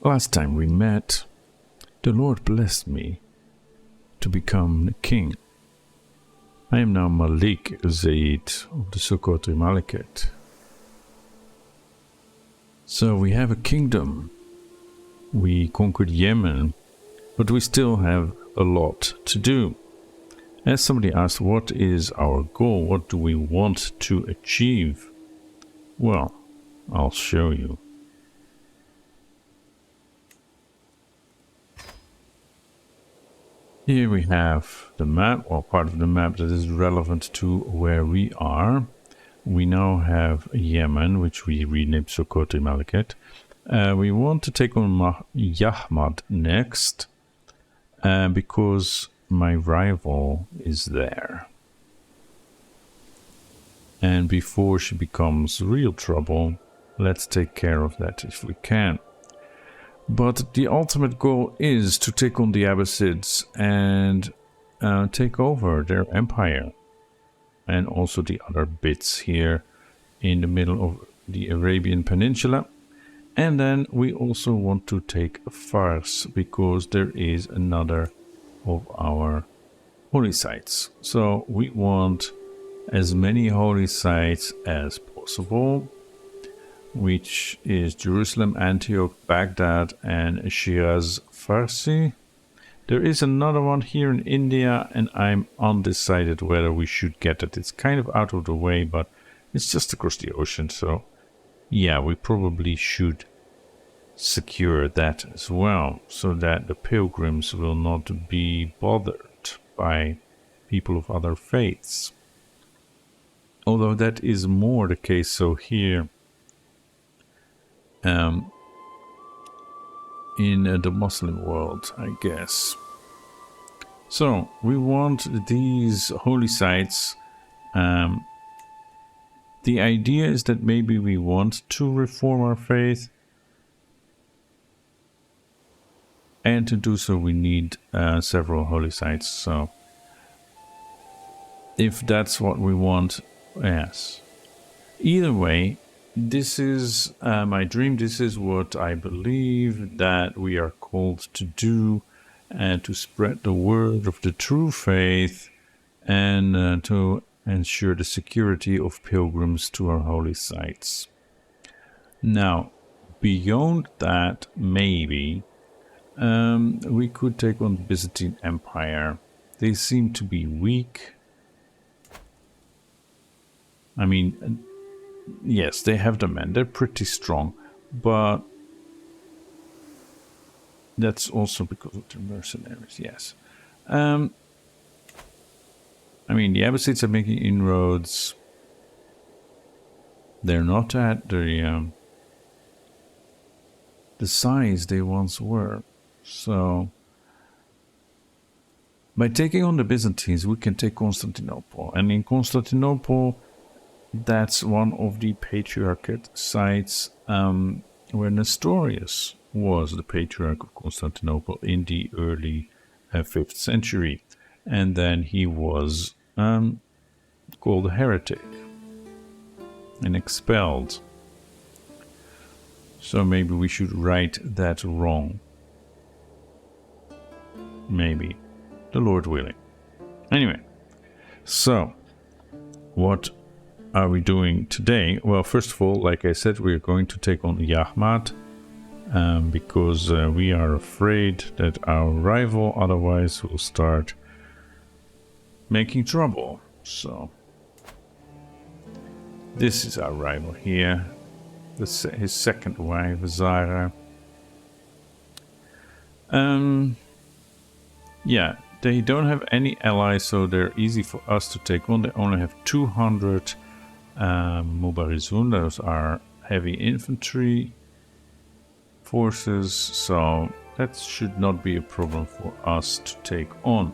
Last time we met, the Lord blessed me to become the king. I am now Malik Zeyd of the Socotra Malekith. So we have a kingdom. We conquered Yemen, but we still have a lot to do. As somebody asked, what is our goal? What do we want to achieve? Well, I'll show you. Here we have the map, or part of the map that is relevant to where we are. We now have Yemen, which we renamed Socotra Malekith. We want to take on Yahmad next, because my rival is there. And before she becomes real trouble, let's take care of that if we can. But the ultimate goal is to take on the Abbasids and take over their empire. And also the other bits here in the middle of the Arabian Peninsula. And then we also want to take Fars, because there is another of our holy sites. So we want as many holy sites as possible, which is Jerusalem, Antioch, Baghdad, and Shiraz Farsi. There is another one here in India, and I'm undecided whether we should get it. It's kind of out of the way, but it's just across the ocean, so yeah, we probably should secure that as well, so that the pilgrims will not be bothered by people of other faiths. Although that is more the case so here in the Muslim world, I guess. So we want these holy sites. The idea is that maybe we want to reform our faith, and to do so we need several holy sites. So if that's what we want, yes. Either way, this is my dream. This is what I believe that we are called to do, and to spread the word of the true faith, and to ensure the security of pilgrims to our holy sites. Now, beyond that, maybe we could take on the Byzantine Empire. They seem to be weak. I mean, yes, they have the men. They're pretty strong, but that's also because of the mercenaries, yes. I mean, the Abbasids are making inroads. They're not at the size they once were. So, by taking on the Byzantines, we can take Constantinople. And in Constantinople, that's one of the patriarchate sites where Nestorius was the patriarch of Constantinople in the early 5th century. And then he was called a heretic and expelled. So maybe we should right that wrong. Maybe. The Lord willing. Anyway, so what are we doing today? Well, first of all, like I said, we're going to take on Yahmad, because we are afraid that our rival otherwise will start making trouble. So this is our rival here, his second wife, Zara. Yeah, they don't have any allies, so they're easy for us to take on. They only have 200 Mubarizun. Those are heavy infantry forces, so that should not be a problem for us to take on.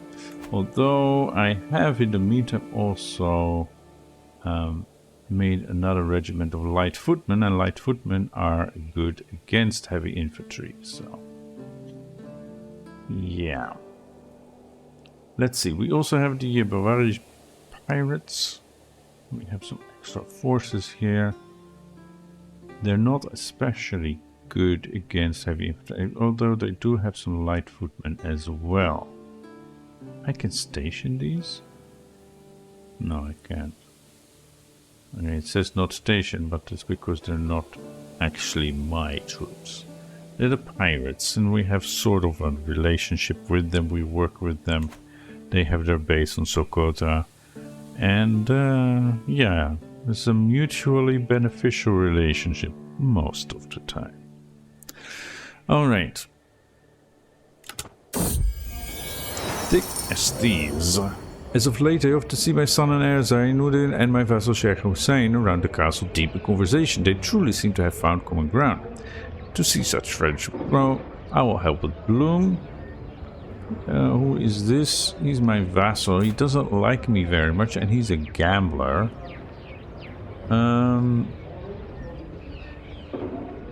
Although I have in the meantime also made another regiment of light footmen, and light footmen are good against heavy infantry, so yeah. Let's see, we also have the Bavarian pirates. We have some extra forces here. They're not especially good against heavy infantry, although they do have some light footmen as well. I can station these? No, I can't. Okay, it says not station, but it's because they're not actually my troops. They're the pirates, and we have sort of a relationship with them. We work with them. They have their base on Socotra. And, yeah, it's a mutually beneficial relationship most of the time. Alright. Thick as thieves. As of late, I often see my son and heir Zainuddin and my vassal Sheikh Hussein around the castle deep in conversation. They truly seem to have found common ground. To see such friendship grow, I will help with Bloom. Who is this? He's my vassal. He doesn't like me very much, and he's a gambler.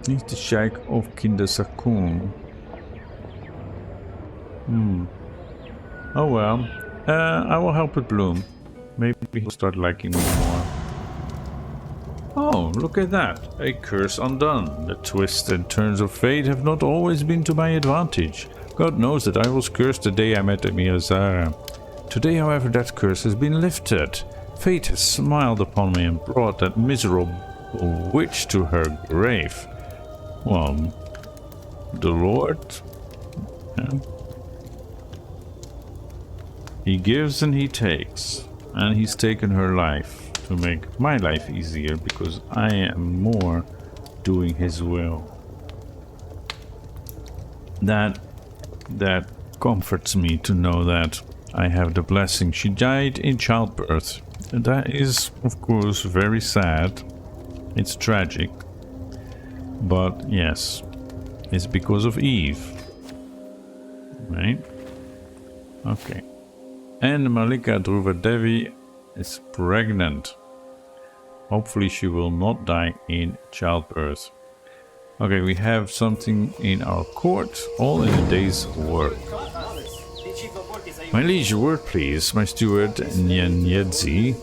He's the Sheikh of Kindasakun. Oh well. I will help with Bloom. Maybe he'll start liking me more. Oh, look at that. A curse undone. The twists and turns of fate have not always been to my advantage. God knows that I was cursed the day I met Mirazara. Today, however, that curse has been lifted. Fate has smiled upon me and brought that miserable witch to her grave. Well, the Lord... Yeah. He gives and he takes, and he's taken her life to make my life easier because I am more doing his will. That comforts me to know that I have the blessing. She died in childbirth, and that is, of course, very sad. It's tragic, but yes, it's because of Eve, right? Okay. And Malika Dhruva Devi is pregnant. Hopefully she will not die in childbirth. Okay, we have something in our court, all in a day's work. My liege, a word please. My steward, Nyanyedzi,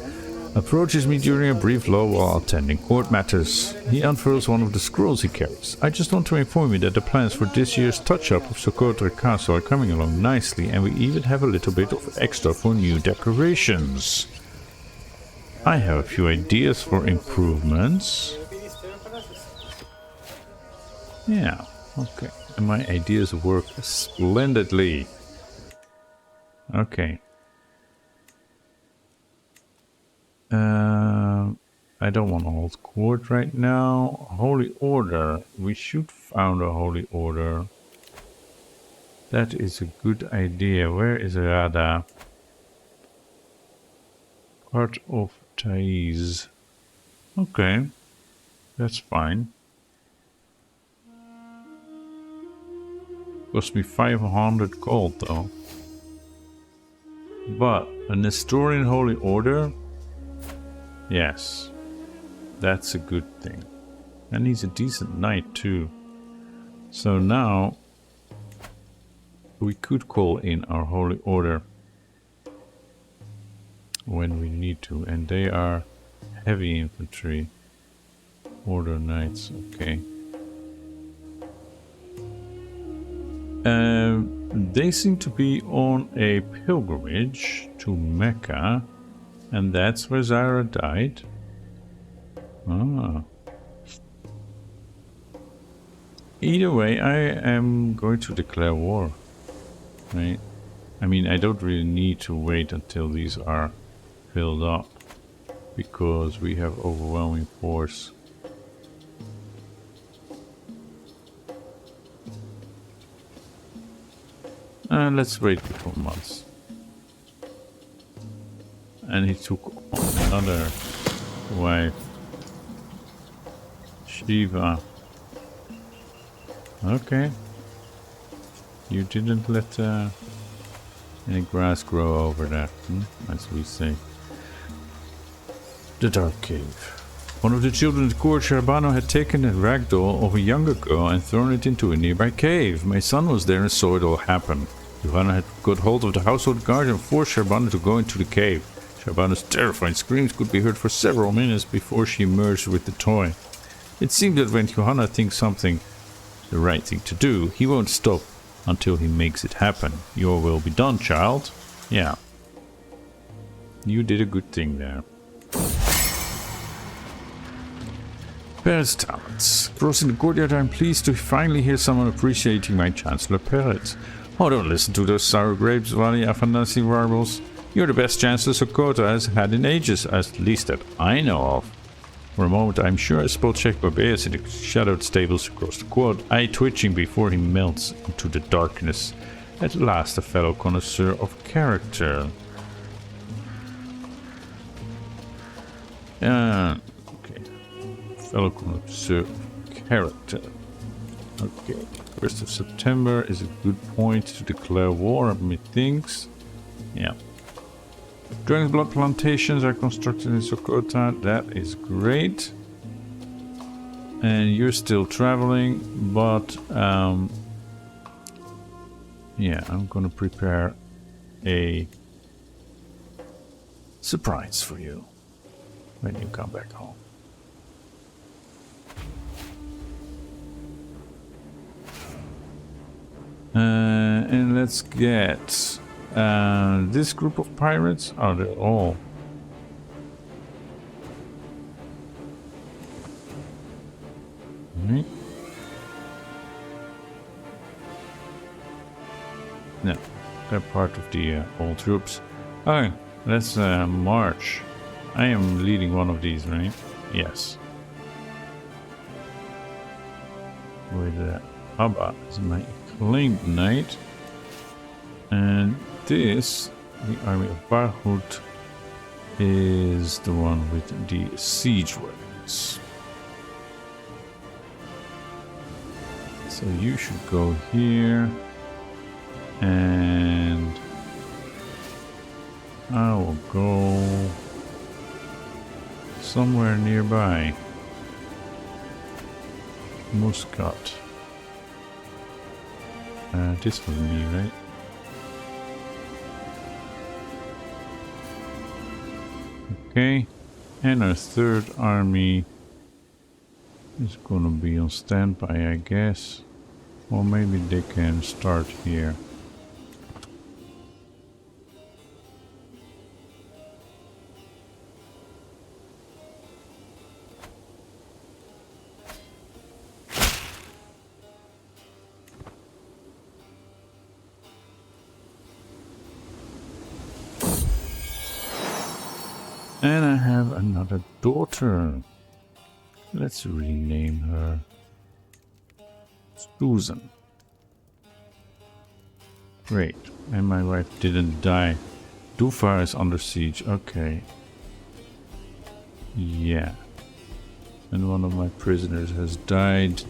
approaches me during a brief lull while attending court matters. He unfurls one of the scrolls he carries. I just want to inform you that the plans for this year's touch-up of Socotra Castle are coming along nicely, and we even have a little bit of extra for new decorations. I have a few ideas for improvements. Yeah, okay. And my ideas work splendidly. Okay. I don't want to hold court right now. Holy Order. We should found a Holy Order. That is a good idea. Where is Rada? Part of Thais. Okay. That's fine. Cost me 500 gold though. But a Nestorian Holy Order? Yes. That's a good thing. And he's a decent knight too. So now we could call in our Holy Order when we need to. And they are heavy infantry. Order knights, okay. They seem to be on a pilgrimage to Mecca, and that's where Zara died. Ah. Either way, I am going to declare war, right? I mean, I don't really need to wait until these are filled up, because we have overwhelming force. Let's wait a couple months. And he took another wife, Shiva. Okay. You didn't let any grass grow over that, as we say. The Dark Cave. One of the children at court, Sharbano, had taken a ragdoll of a younger girl and thrown it into a nearby cave. My son was there and saw it all happen. Johanna had got hold of the household guard and forced Sharbano to go into the cave. Sharbano's terrifying screams could be heard for several minutes before she emerged with the toy. It seemed that when Johanna thinks something the right thing to do. He won't stop until he makes it happen. Your will be done, child. Yeah. You did a good thing there. Parrot's talents. Crossing the courtyard, I'm pleased to finally hear someone appreciating my Chancellor Parrot. Oh, don't listen to those sour grapes, Valley Afanasi warbles. You're the best Chancellor Socotra has had in ages, at least that I know of. For a moment, I'm sure I spot check Barbaeus in the shadowed stables across the quad, eye twitching before he melts into the darkness. At last, a fellow connoisseur of character. Okay. Fellow connoisseur of character. Okay. 1st of September is a good point to declare war, methinks. Yeah. Dragon's blood plantations are constructed in Socotra. That is great. And you're still traveling, but yeah, I'm gonna prepare a surprise for you when you come back home. And let's get this group of pirates. Are they all? No, they're part of the old troops. Oh, let's march. I am leading one of these, right? Yes. With Abba as my acclaimed knight. And this, the army of Barhut, is the one with the siege weapons. So you should go here, and I will go somewhere nearby. Muscat. This was me, right? Okay, and our third army is gonna be on standby, I guess. Or maybe they can start here. And I have another daughter. Let's rename her Susan. Great. And my wife didn't die. Dufar is under siege. Okay. Yeah. And one of my prisoners has died.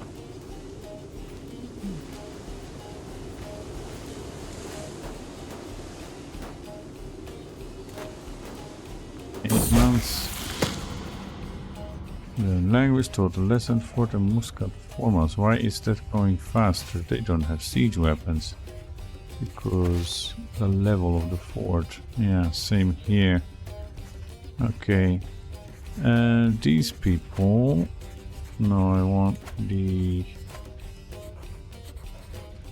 The language taught a lesson for the Muscat 4 months. Why is that going faster? They don't have siege weapons. Because the level of the fort. Yeah, same here. Okay. These people. No, I want the.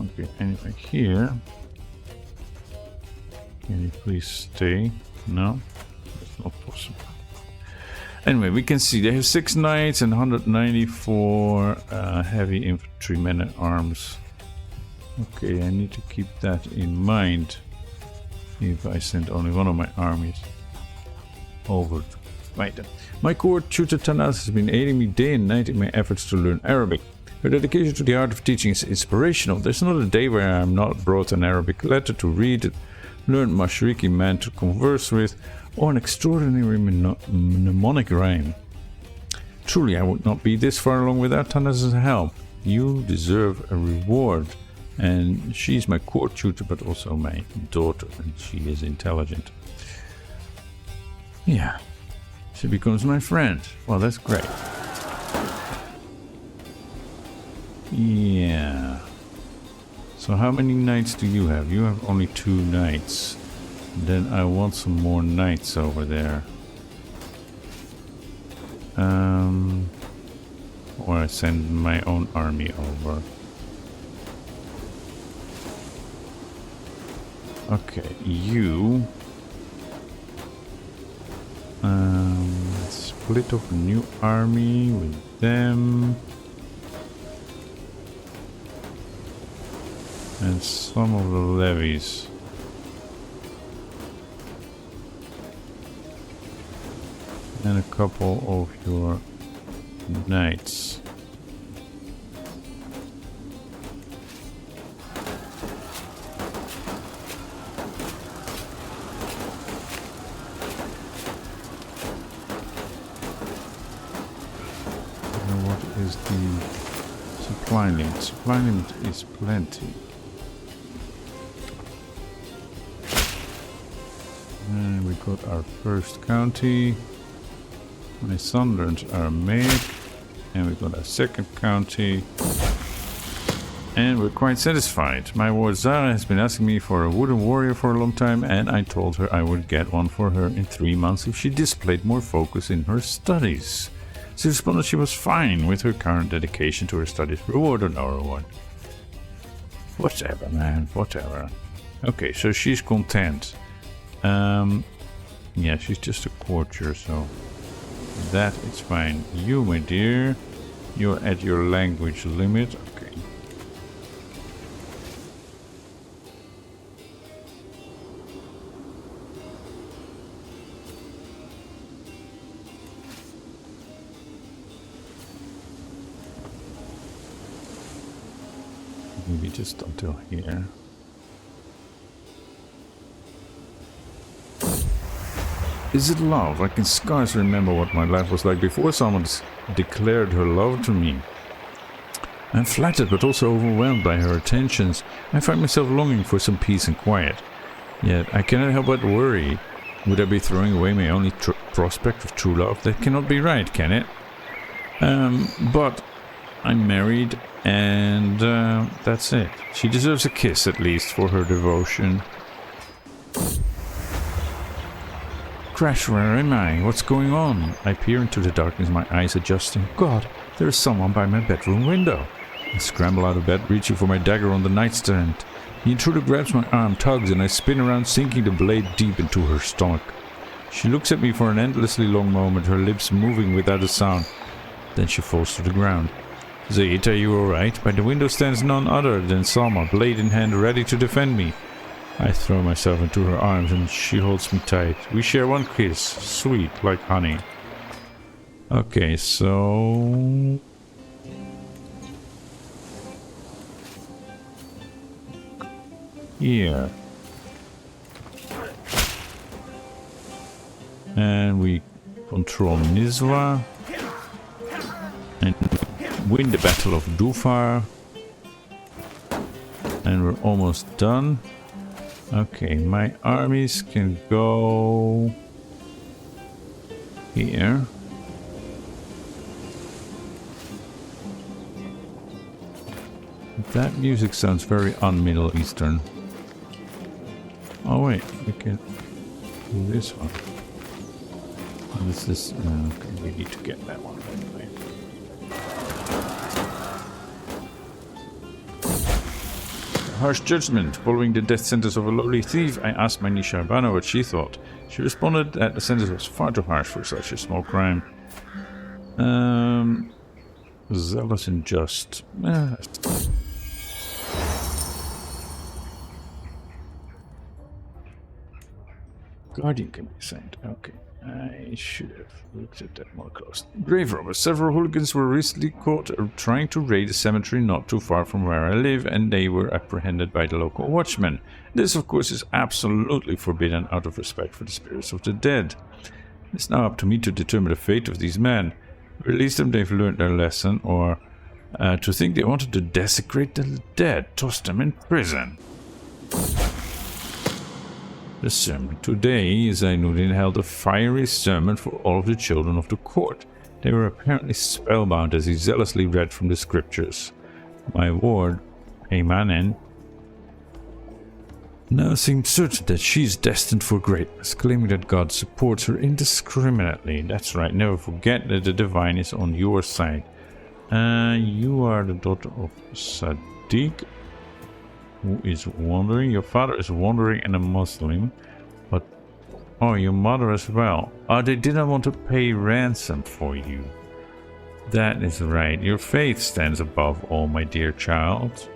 Okay, anyway, here. Can you please stay? No, that's not possible. Anyway, we can see they have 6 knights and 194 heavy infantry men at arms. Okay, I need to keep that in mind if I send only one of my armies over to fight them. My court tutor Tanas has been aiding me day and night in my efforts to learn Arabic. Her dedication to the art of teaching is inspirational. There's not a day where I am not brought an Arabic letter to read, learned Mashriki man to converse with, or an extraordinary mnemonic rhyme. Truly, I would not be this far along without Tanaz's help. You deserve a reward. And she's my court tutor, but also my daughter, and she is intelligent. Yeah, she becomes my friend. Well, that's great. Yeah. So how many knights do you have? You have only 2 knights. Then I want some more knights over there. Or I send my own army over. Okay, you... split up a new army with them. And some of the levies. And a couple of your knights. What is the supply limit? Supply limit is plenty. And we got our first county. My son learns Aramaic. And we got our second county. And we're quite satisfied. My ward Zara has been asking me for a wooden warrior for a long time, and I told her I would get one for her in 3 months if she displayed more focus in her studies. She responded she was fine with her current dedication to her studies. Reward or no reward? Whatever, man, whatever. Okay, so she's content. Yeah, she's just a courtier, so that is fine. You, my dear, you're at your language limit. Okay. Maybe just until here. Is it love? I can scarcely remember what my life was like before someone declared her love to me. I'm flattered but also overwhelmed by her attentions. I find myself longing for some peace and quiet. Yet I cannot help but worry. Would I be throwing away my only prospect of true love? That cannot be right, can it? But I'm married and that's it. She deserves a kiss at least for her devotion. Crash, where am I? What's going on? I peer into the darkness, my eyes adjusting. God, there is someone by my bedroom window. I scramble out of bed, reaching for my dagger on the nightstand. The intruder grabs my arm, tugs, and I spin around, sinking the blade deep into her stomach. She looks at me for an endlessly long moment, her lips moving without a sound. Then she falls to the ground. Zeyd, are you alright? By the window stands none other than Salma, blade in hand, ready to defend me. I throw myself into her arms and she holds me tight. We share one kiss, sweet like honey. Okay, so... here. And we control Nizwa. And win the Battle of Dhufar. And we're almost done. Okay, my armies can go here. That music sounds very un-Middle Eastern. Oh wait, we can do this one. Oh, this is... okay, we need to get that one anyway. Harsh judgment. Following the death sentence of a lowly thief, I asked my niece Arbana what she thought. She responded that the sentence was far too harsh for such a small crime. Zealous and just. Guardian can be assigned. Okay. I should have looked at that more closely. Grave robbers. Several hooligans were recently caught trying to raid a cemetery not too far from where I live, and they were apprehended by the local watchmen. This, of course, is absolutely forbidden out of respect for the spirits of the dead. It's now up to me to determine the fate of these men. Release them, they've learned their lesson, or to think they wanted to desecrate the dead, toss them in prison. The sermon today, Zainuddin held a fiery sermon for all of the children of the court. They were apparently spellbound as he zealously read from the scriptures. My ward, Aymanen, now seems certain that she is destined for greatness, claiming that God supports her indiscriminately. That's right, never forget that the divine is on your side. You are the daughter of Sadiq. Who is wandering? Your father is wandering and a Muslim. But, oh, your mother as well. Oh, they didn't want to pay ransom for you. That is right. Your faith stands above all, my dear child.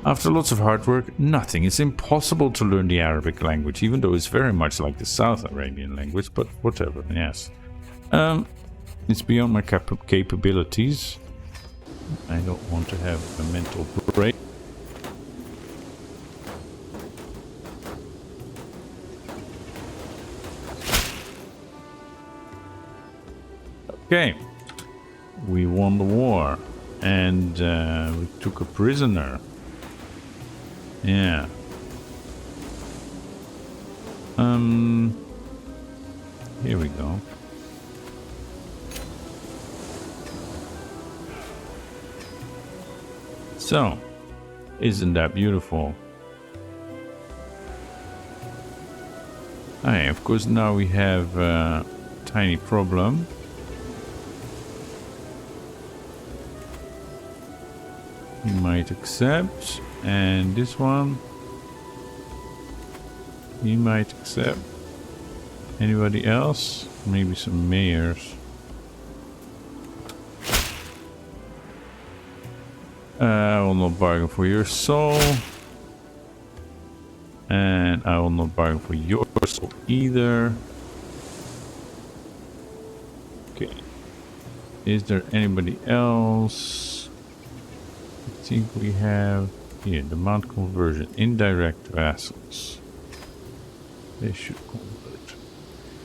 After lots of hard work, nothing. It's impossible to learn the Arabic language, even though it's very much like the South Arabian language, but whatever, yes. It's beyond my capabilities. I don't want to have a mental break. Okay. We won the war, and we took a prisoner. Yeah. Here we go. So, isn't that beautiful? Hey, of course now we have a tiny problem. You might accept, and this one you might accept. Anybody else? Maybe some mayors. I will not bargain for your soul. And I will not bargain for your soul either. Okay. Is there anybody else? I think we have here demand conversion. Indirect vassals. They should convert.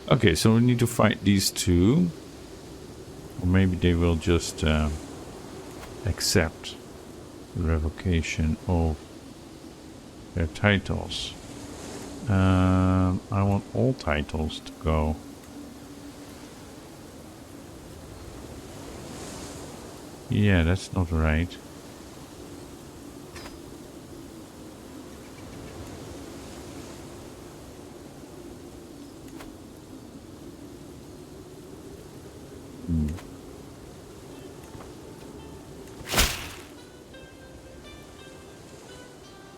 Okay, so we need to fight these two. Or maybe they will just accept the revocation of their titles. I want all titles to go. Yeah, that's not right.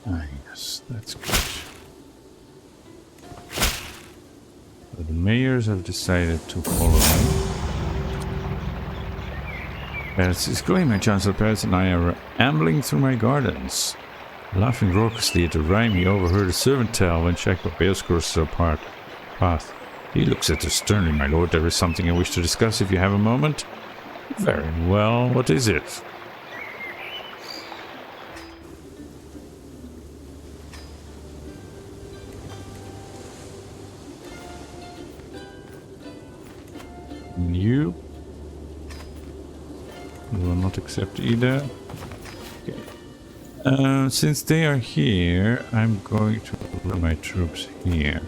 Ah, yes, that's good. So the mayors have decided to follow me. Paris is going, my Chancellor. Paris and I are ambling through my gardens. Laughing raucously at the rhyme he overheard a servant tell when checked by Bales crosses our path. He looks at us sternly, my lord. There is something I wish to discuss if you have a moment. Very well, what is it? You will not accept either. Okay. Since they are here, I'm going to run my troops here.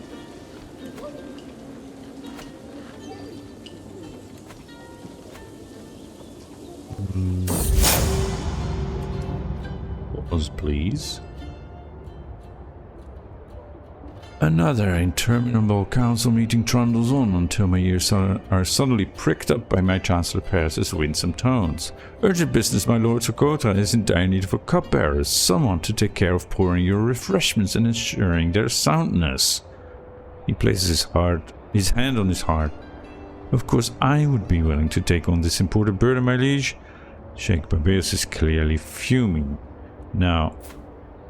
Pause, please. Another interminable council meeting trundles on until my ears are suddenly pricked up by my Chancellor Paris's winsome tones. Urgent business, my lord. Socotra is in dire need of a cupbearer, someone to take care of pouring your refreshments and ensuring their soundness. He places his hand on his heart. Of course, I would be willing to take on this important burden, my liege. Sheikh Barbados is clearly fuming. Now,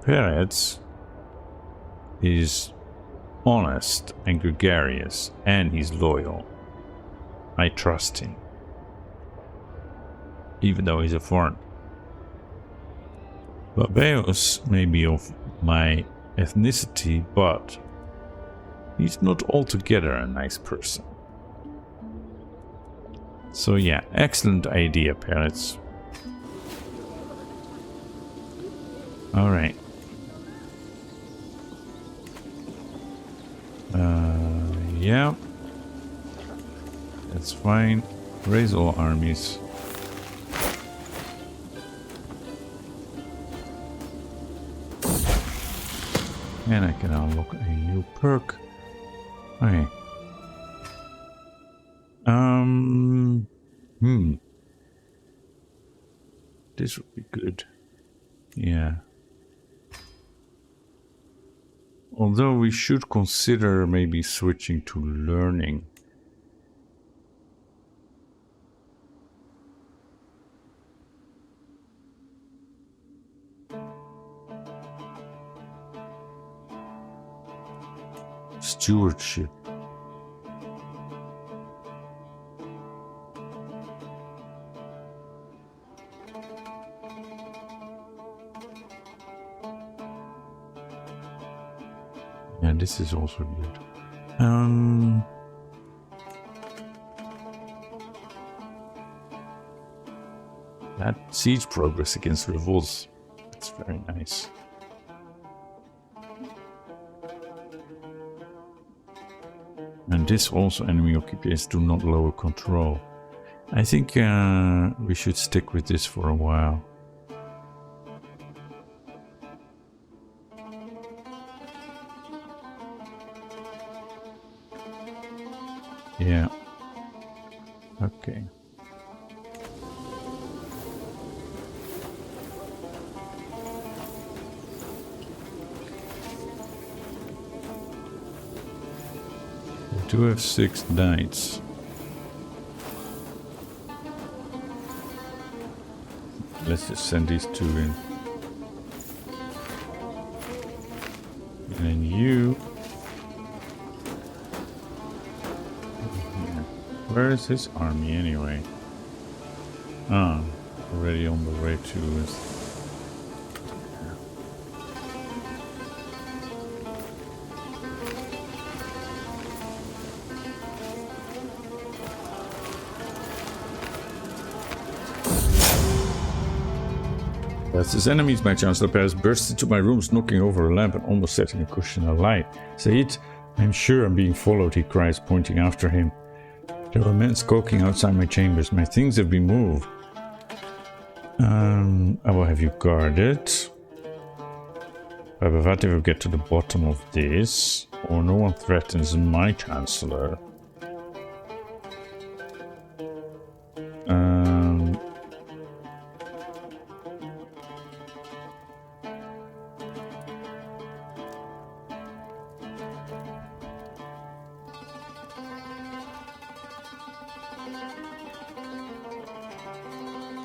Perez is honest and gregarious, and he's loyal. I trust him, even though he's a foreigner. Barbados may be of my ethnicity, but he's not altogether a nice person. So yeah, excellent idea, Perez. Alright. Yeah. That's fine. Raise all armies. And I can unlock a new perk. Okay. This would be good. Yeah. Although we should consider maybe switching to learning. Stewardship. Yeah, this is also good. That siege progress against revolts. That's very nice. And this also, enemy occupiers do not lower control. I think we should stick with this for a while. Yeah. Okay. We do have 6 knights. Let's just send these 2 in. And then you... Where is his army anyway? Ah, already on the way to his... As his enemies, my Chancellor Paris burst into my rooms, knocking over a lamp and almost setting a cushion alight. Zeyd, I'm sure I'm being followed, he cries, pointing after him. There were men skulking outside my chambers. My things have been moved. I will have you guarded. Abavati will get to the bottom of this, or no one threatens my Chancellor.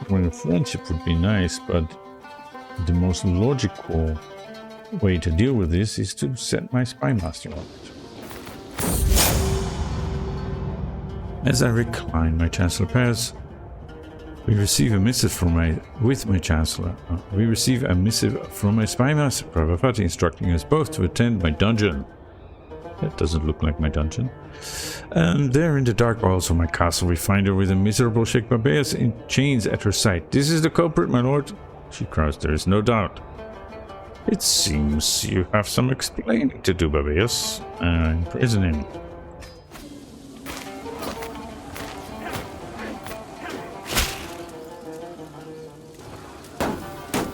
Well, a friendship would be nice, but the most logical way to deal with this is to set my spy master on it. As I recline, my Chancellor Paris, we receive a missive from my spy master, Pravapati, instructing us both to attend my dungeon. That doesn't look like my dungeon. And there in the dark halls of my castle we find her with a miserable Sheikh Babeas in chains at her side. This is the culprit, my lord, she cries. There is no doubt. It seems you have some explaining to do, Babeas. Imprison him.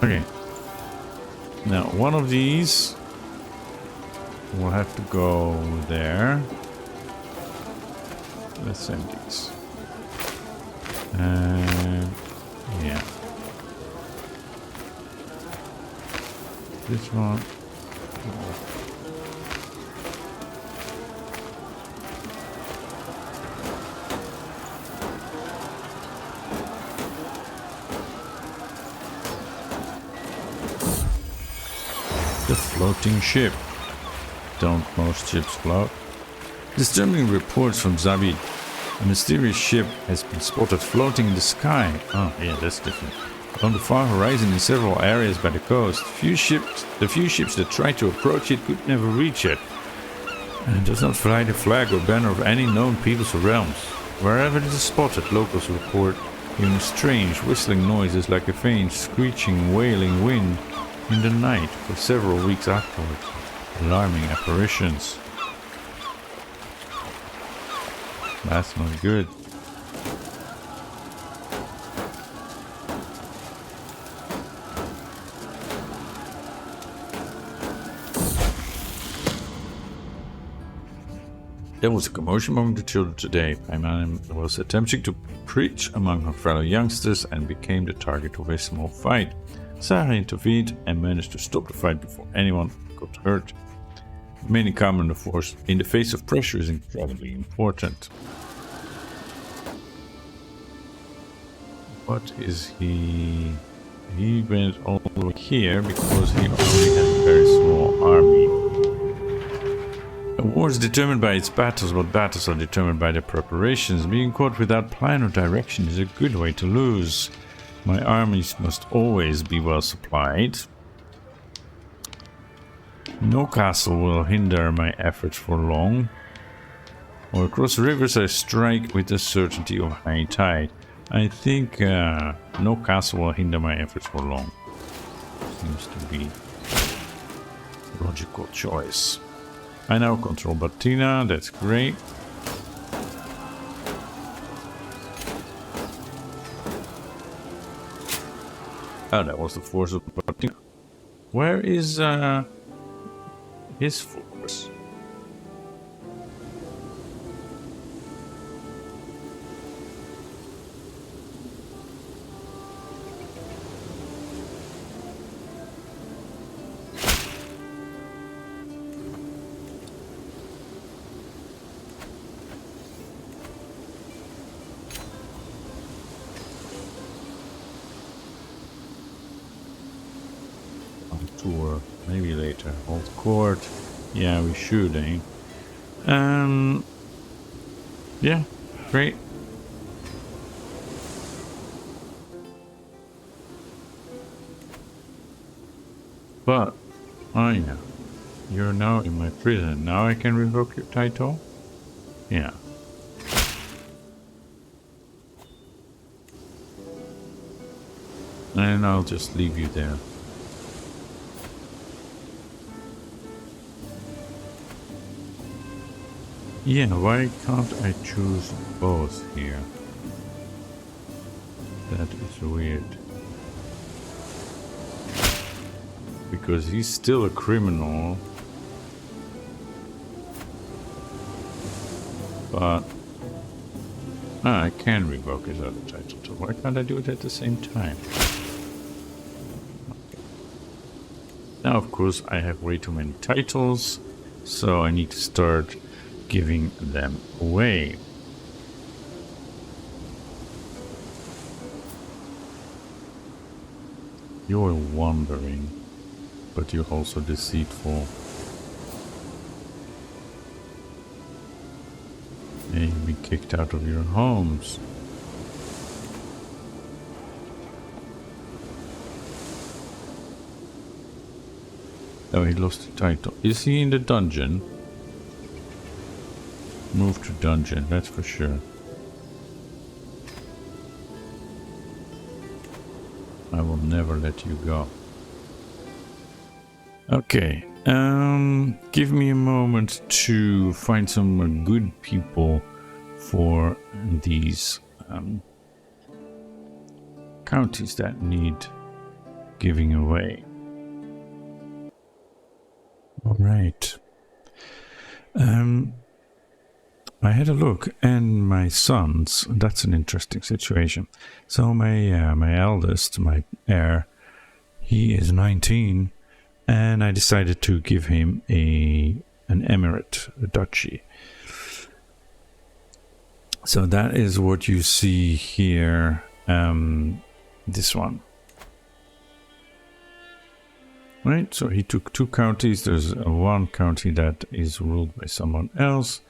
Okay. Now, one of these will have to go there. Let's send these. And yeah. This one. The floating ship. Don't most ships float? Disturbing reports from Zabid. A mysterious ship has been spotted floating in the sky. Oh, yeah, that's different. On the far horizon in several areas by the coast. The few ships that tried to approach it could never reach it. And it does not fly the flag or banner of any known peoples or realms. Wherever it is spotted, locals report hearing strange whistling noises like a faint, screeching, wailing wind in the night for several weeks afterwards. Alarming apparitions. That's not good. There was a commotion among the children today. My mom was attempting to preach among her fellow youngsters and became the target of a small fight. Sarah intervened and managed to stop the fight before anyone got hurt. Remaining calm in the face of pressure is incredibly important. What is he? He went all the way here because he only had a very small army. A war is determined by its battles, but battles are determined by their preparations. Being caught without plan or direction is a good way to lose. My armies must always be well supplied. No castle will hinder my efforts for long. Or across rivers I strike with the certainty of high tide. I think no castle will hinder my efforts for long. Seems to be a logical choice. I now control Batina, that's great. Oh, that was the force of Batina. Where is his force? Tour, maybe later. Hold court. Yeah, we should, eh? Yeah, great. But, oh yeah, you're now in my prison. Now I can revoke your title? Yeah. And I'll just leave you there. Yeah, why can't I choose both here? That is weird. Because he's still a criminal. But I can revoke his other title too. Why can't I do it at the same time? Okay. Now, of course, I have way too many titles, so I need to start giving them away. You're wandering, but you're also deceitful. And you've been kicked out of your homes. Oh, he lost the title. Is he in the dungeon? Move to dungeon, that's for sure. I will never let you go. Okay, give me a moment to find some good people for these counties that need giving away. All right. I had a look, and my sons, that's an interesting situation. So my eldest, my heir, he is 19, and I decided to give him an emirate, a duchy. So that is what you see here, this one. Right, so he took 2 counties. There's one county that is ruled by someone else.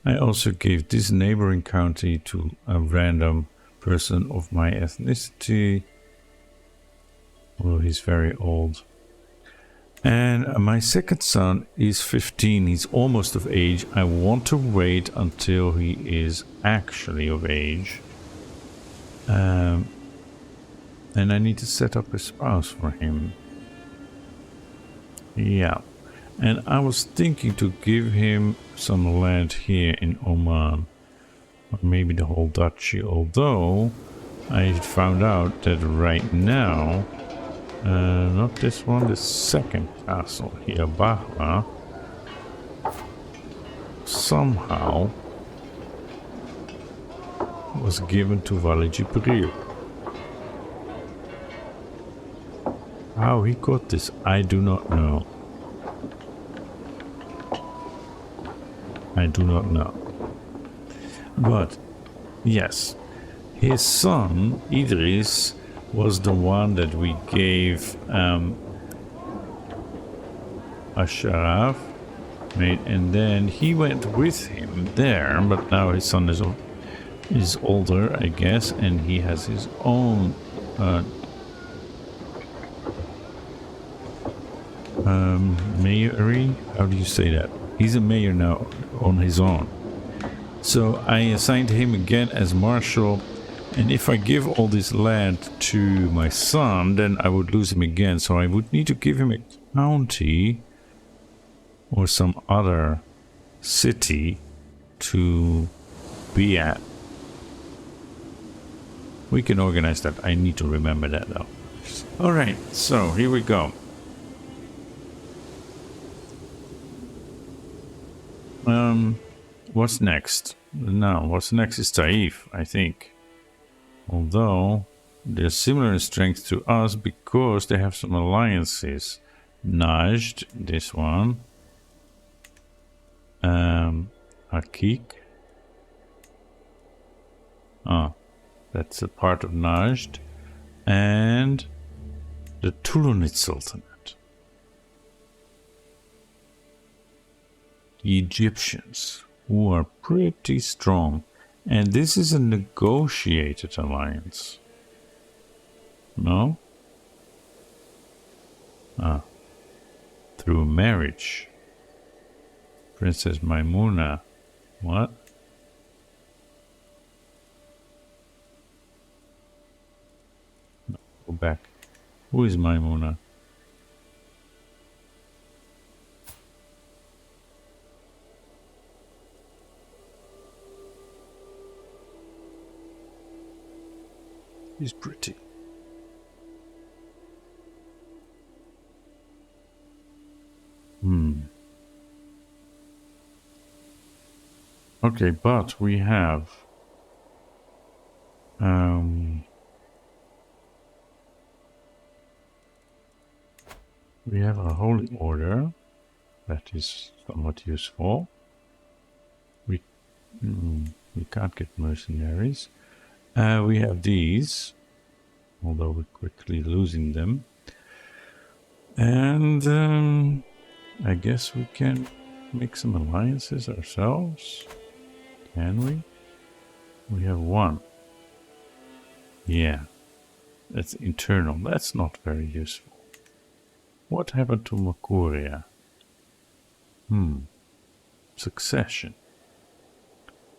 I also gave this neighboring county to a random person of my ethnicity. Well, he's very old. And my second son is 15. He's almost of age. I want to wait until he is actually of age. And I need to set up a spouse for him. Yeah. And I was thinking to give him some land here in Oman. Or maybe the whole duchy. Although, I found out that right now, not this one, the second castle here, Bahra, somehow was given to Wali Jibril. How he got this, I do not know. I do not know. But, yes, his son, Idris, was the one that we gave Ashraf, and then he went with him there, but now his son is older, I guess, and he has his own mayory. How do you say that? He's a mayor now on his own. So I assigned him again as marshal, and if I give all this land to my son, then I would lose him again. So I would need to give him a county or some other city to be at. We can organize that. I need to remember that though. Alright, so here we go. What's next? No, what's next is Taif, I think. Although they're similar in strength to us because they have some alliances. Najd, this one. Akik. Ah, that's a part of Najd. And the Tulunid Sultanate. The Egyptians, who are pretty strong. And this is a negotiated alliance. No? Ah. Through marriage. Princess Maimuna. What? No, go back. Who is Maimuna? She's pretty. Okay, but we have a holy order that is somewhat useful. We can't get mercenaries. We have these, although we're quickly losing them. And I guess we can make some alliances ourselves. Can we? We have one. Yeah, that's internal. That's not very useful. What happened to Makuria? Succession.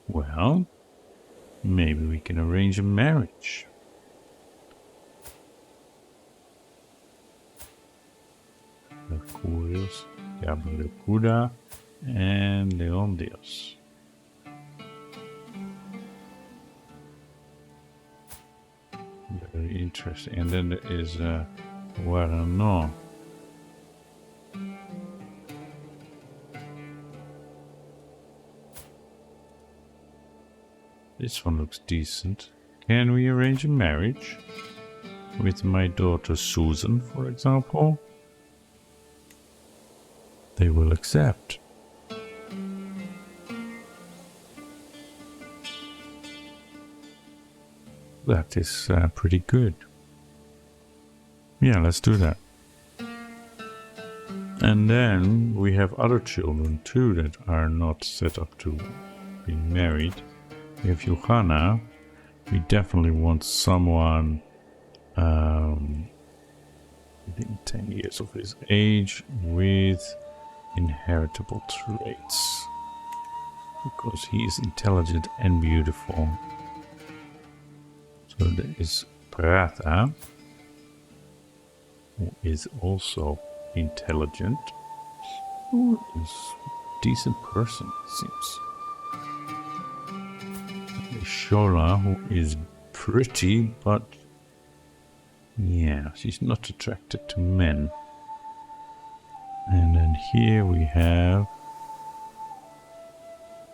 Well, maybe we can arrange a marriage. Mercurius, Gabriel and Leondios. Very interesting. And then there is Warano. This one looks decent. Can we arrange a marriage? With my daughter Susan, for example? They will accept. That is pretty good. Yeah, let's do that. And then we have other children too that are not set up to be married. We have Johanna. We definitely want someone within 10 years of his age with inheritable traits. Because he is intelligent and beautiful. So there is Prata, who is also intelligent. Who is a decent person, it seems. Shola, who is pretty, but yeah, she's not attracted to men. And then here we have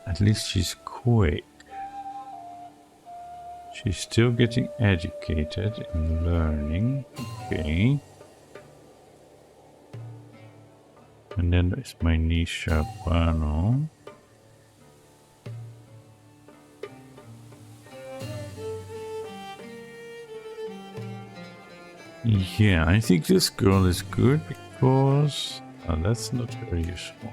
At least she's quick. She's still getting educated and learning. Okay. And then there's my Nisha Bano. Yeah, I think this girl is good because... that's not very useful.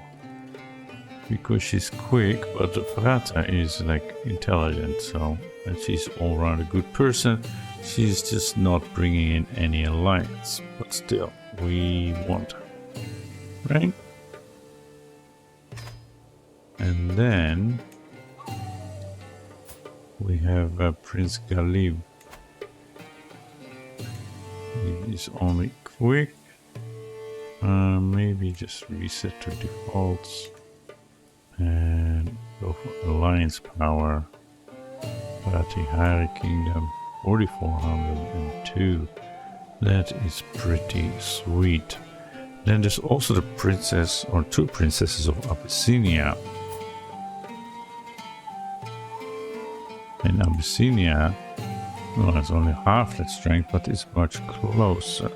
Because she's quick, but the Vrata is like intelligent, so... And she's all around a good person. She's just not bringing in any alliance. But still, we want her. Right? And then... we have Prince Galib. He is only quick. Maybe just reset to defaults. And go for alliance power. Fatihari Kingdom 4402. That is pretty sweet. Then there's also the princess or two princesses of Abyssinia. And Abyssinia, well, it's only half that strength, but it's much closer.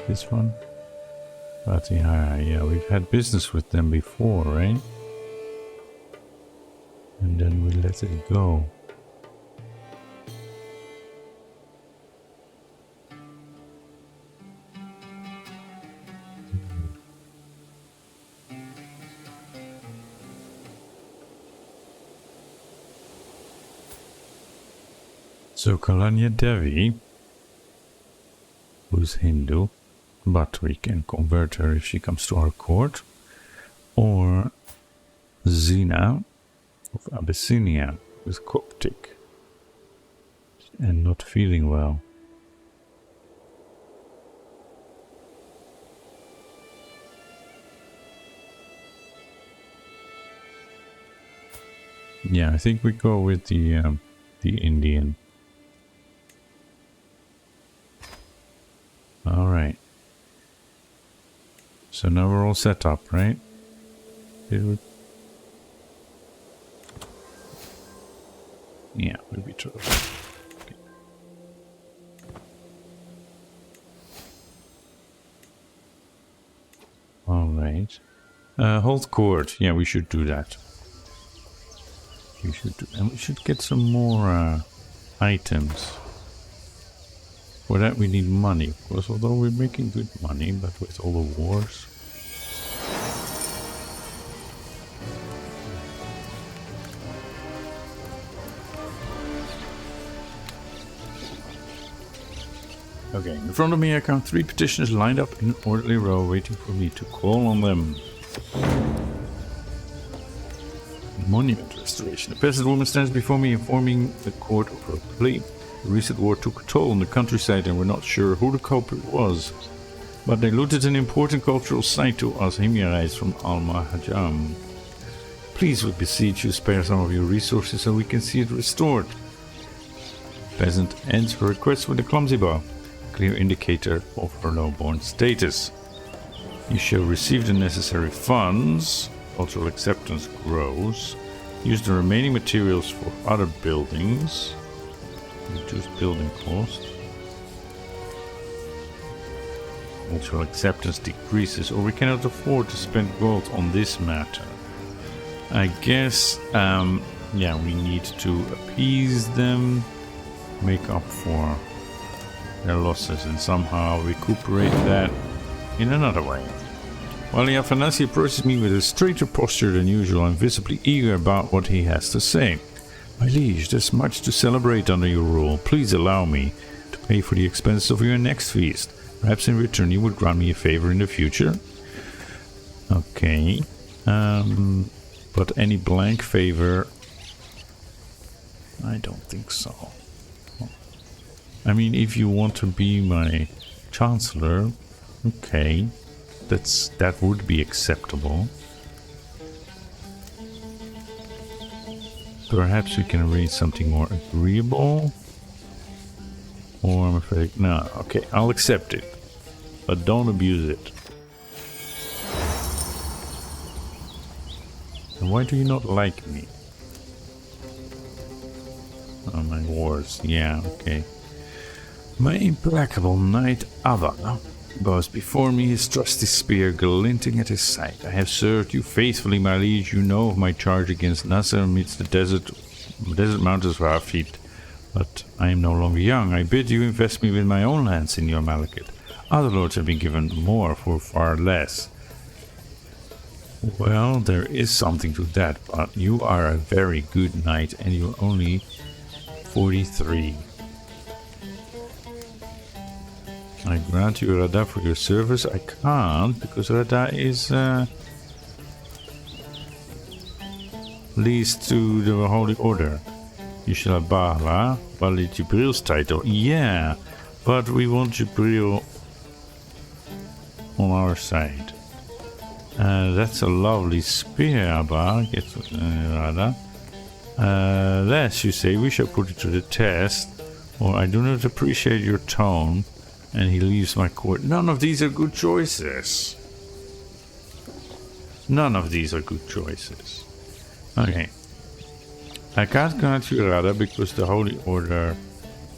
This one? Fatihari, yeah, we've had business with them before, right? And then we let it go. So Kalanya Devi, who's Hindu, but we can convert her if she comes to our court, or Zina of Abyssinia, who's Coptic and not feeling well. Yeah, I think we go with the Indian. All right. So now we're all set up, right? Dude. Yeah, we'll be true. Okay. All right. Hold court. Yeah, we should do that. We should do, and we should get some more items. For that we need money, of course, although we're making good money, but with all the wars. Okay, in front of me I count 3 petitioners lined up in an orderly row waiting for me to call on them. Monument restoration. A peasant woman stands before me informing the court of her plea. The recent war took a toll on the countryside and we're not sure who the culprit was. But they looted an important cultural site to us Himyarites from Al-Mahajam. Please, we beseech you, spare some of your resources so we can see it restored. Peasant ends her request with a clumsy bow, a clear indicator of her lowborn status. You shall receive the necessary funds. Cultural acceptance grows. Use the remaining materials for other buildings. Reduce building cost. Cultural acceptance decreases, or we cannot afford to spend gold on this matter. I guess, yeah, we need to appease them, make up for their losses, and somehow recuperate that in another way. While the Afanasi approaches me with a straighter posture than usual, I'm visibly eager about what he has to say. My liege, there's much to celebrate under your rule. Please allow me to pay for the expenses of your next feast. Perhaps in return you would grant me a favor in the future? Okay. But any blank favor... I don't think so. I mean, if you want to be my chancellor, okay. That would be acceptable. Perhaps we can arrange something more agreeable. Or I'm afraid... No, okay, I'll accept it. But don't abuse it. Why do you not like me? Oh, my horse. Yeah, okay. My implacable knight Ava bows before me, his trusty spear glinting at his side. I have served you faithfully, my liege. You know of my charge against Nasser amidst the desert mountains for our feet. But I am no longer young. I bid you invest me with my own lands in your Malekith. Other lords have been given more for far less. Well, there is something to that, but you are a very good knight and you're only 43. I grant you Radha for your service. I can't because Radha is leased to the Holy Order. You shall have Bala, Wali Jibril's title. Yeah, but we want Jibril on our side. That's a lovely spear, Abba. Get Radha. Lest you say we shall put it to the test, or I do not appreciate your tone. And he leaves my court. None of these are good choices. None of these are good choices. Okay. I can't grant you Radha because the Holy Order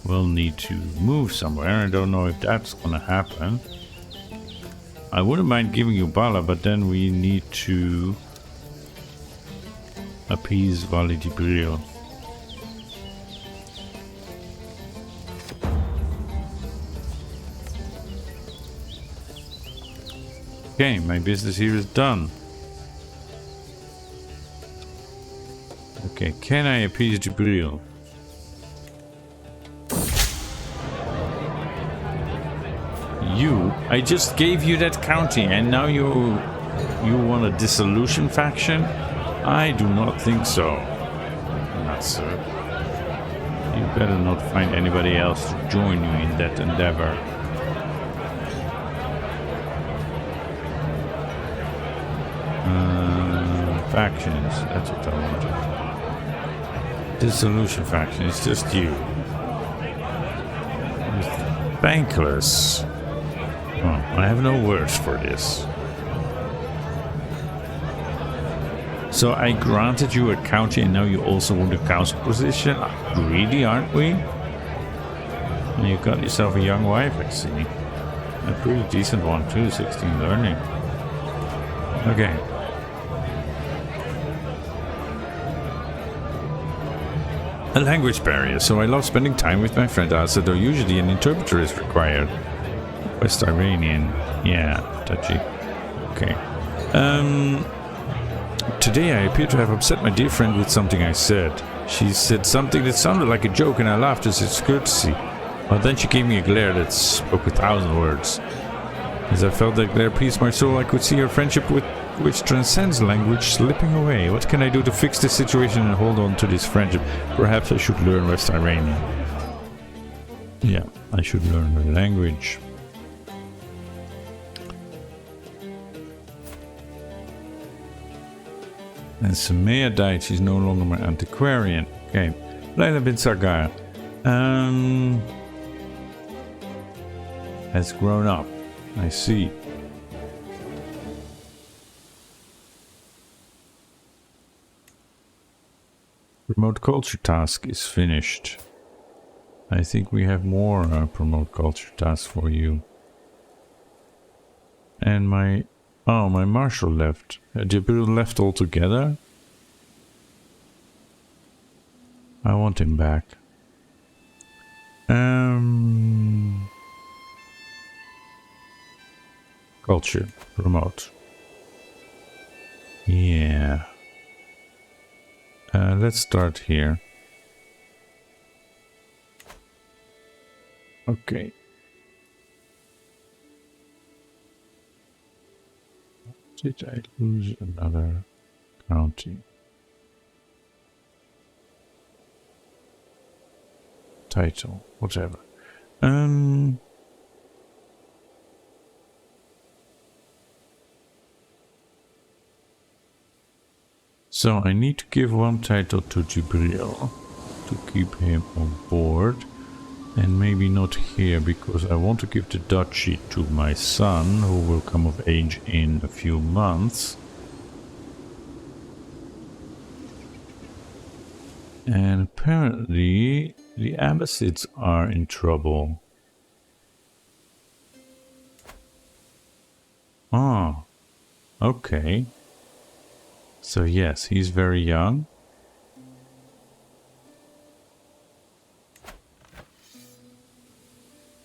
will need to move somewhere. I don't know if that's gonna happen. I wouldn't mind giving you Bala, but then we need to appease Wali Jibril. Okay, my business here is done. Okay, can I appease Jibril? I just gave you that county and now you want a dissolution faction? I do not think so. Not sir. You better not find anybody else to join you in that endeavor. Factions, that's what I wanted. Dissolution faction, it's just you. Bankless. Oh, I have no words for this. So I granted you a county and now you also want a council position? Greedy, aren't we? And you got yourself a young wife, I see. A pretty decent one too, 16 learning. Okay. A language barrier, so I love spending time with my friend Asa, though usually an interpreter is required. West Iranian, yeah, touchy. Okay. Today I appear to have upset my dear friend with something I said. She said something that sounded like a joke and I laughed as its courtesy. But then she gave me a glare that spoke 1,000 words. As I felt that glare pierce my soul, I could see her friendship which transcends language slipping away. What can I do to fix this situation and hold on to this friendship? Perhaps I should learn West Iranian. Yeah, I should learn the language. And Samea died, she's no longer my antiquarian. Okay. Layla bin Sagar. Has grown up. I see. Promote culture task is finished. I think we have more promote culture tasks for you. And my... Oh, my marshal left. Jibril left altogether? I want him back. Culture. Promote. Yeah. Let's start here. Okay. Did I lose another county? Title, whatever. So I need to give one title to Jibril to keep him on board. And maybe not here, because I want to give the duchy to my son, who will come of age in a few months. And apparently the Abbasids are in trouble. Ah, okay. So yes, he's very young.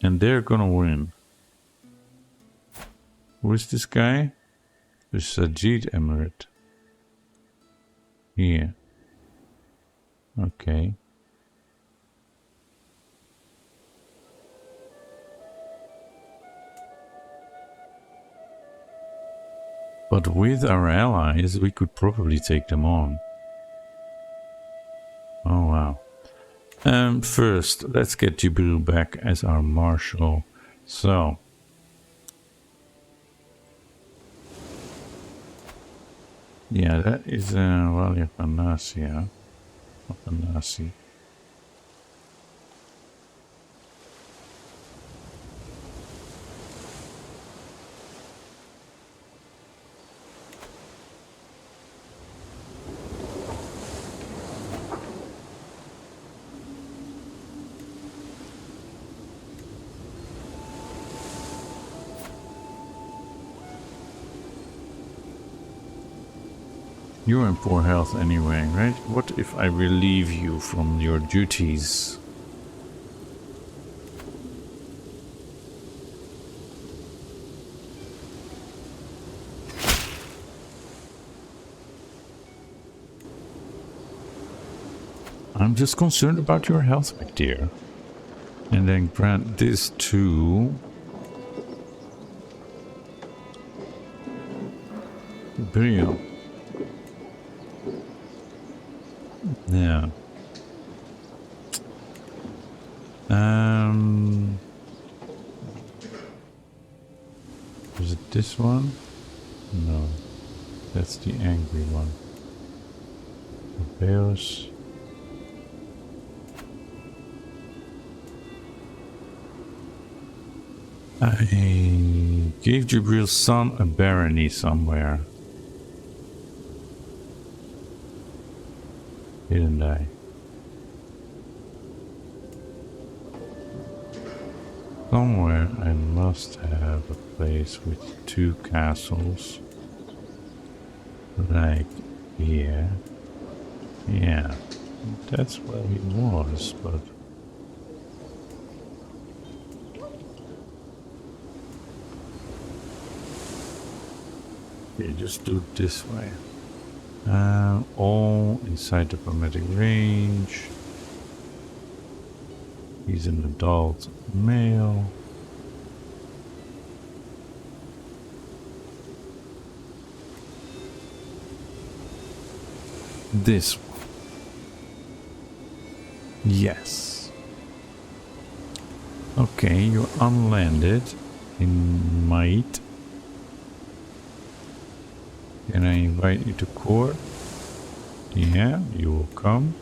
And they're gonna win. Who is this guy? The Sajid Emirate. Here. Okay. But with our allies, we could probably take them on. Oh wow. First, let's get Jibril back as our marshal. So. Yeah, that is Wali of Anasi, yeah. Of Anasi. You're in poor health anyway, right? What if I relieve you from your duties? I'm just concerned about your health, my dear. And then grant this to... Brio. Yeah. Is it this one? No. That's the angry one. Bears. I gave Jibril's son a barony somewhere. Didn't I? Somewhere I must have a place with 2 castles. Like here. Yeah. That's where he was, but... Okay, just do it this way. All inside the permitted range. He's an adult male. This one. Yes. Okay, you're unlanded in might. Can I invite you to court? Yeah, you will come.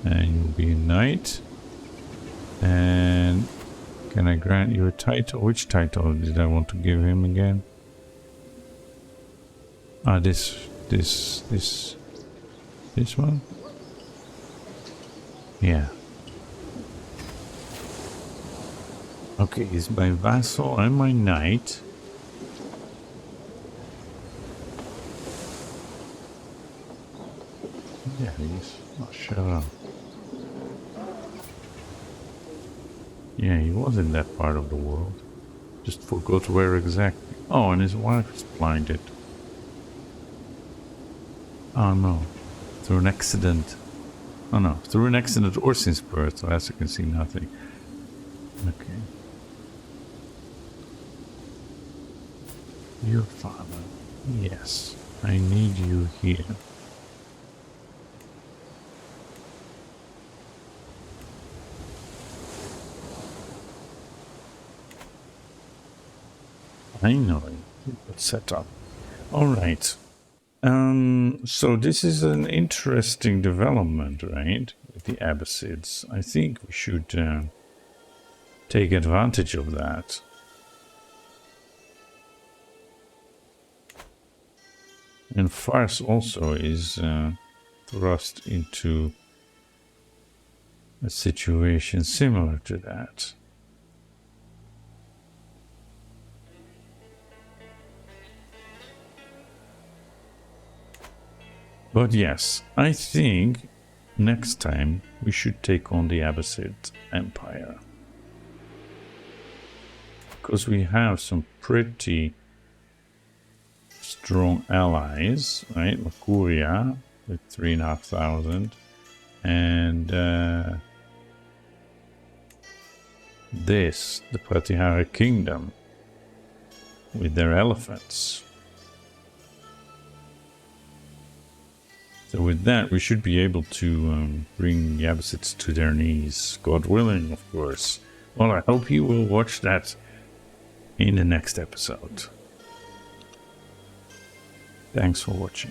And you'll be a knight. And can I grant you a title? Which title did I want to give him again? Ah, this one? Yeah. Okay, he's my vassal and my knight. Yeah, he's not shut up. Yeah, he was in that part of the world. Just forgot where exactly. Oh, and his wife is blinded. Oh no. Through an accident. Oh no, through an accident or since birth, so as you can see nothing. Okay. Your father. Yes, I need you here. I know it. Set up. Alright. So this is an interesting development, right? With the Abbasids. I think we should take advantage of that. And Fars also is thrust into a situation similar to that. But yes, I think next time we should take on the Abbasid Empire. Because we have some pretty strong allies, right? Makuria with 3,500 and this, the Pratihara Kingdom with their elephants. So with that, we should be able to bring the Abbasids to their knees, God willing, of course. Well, I hope you will watch that in the next episode. Thanks for watching.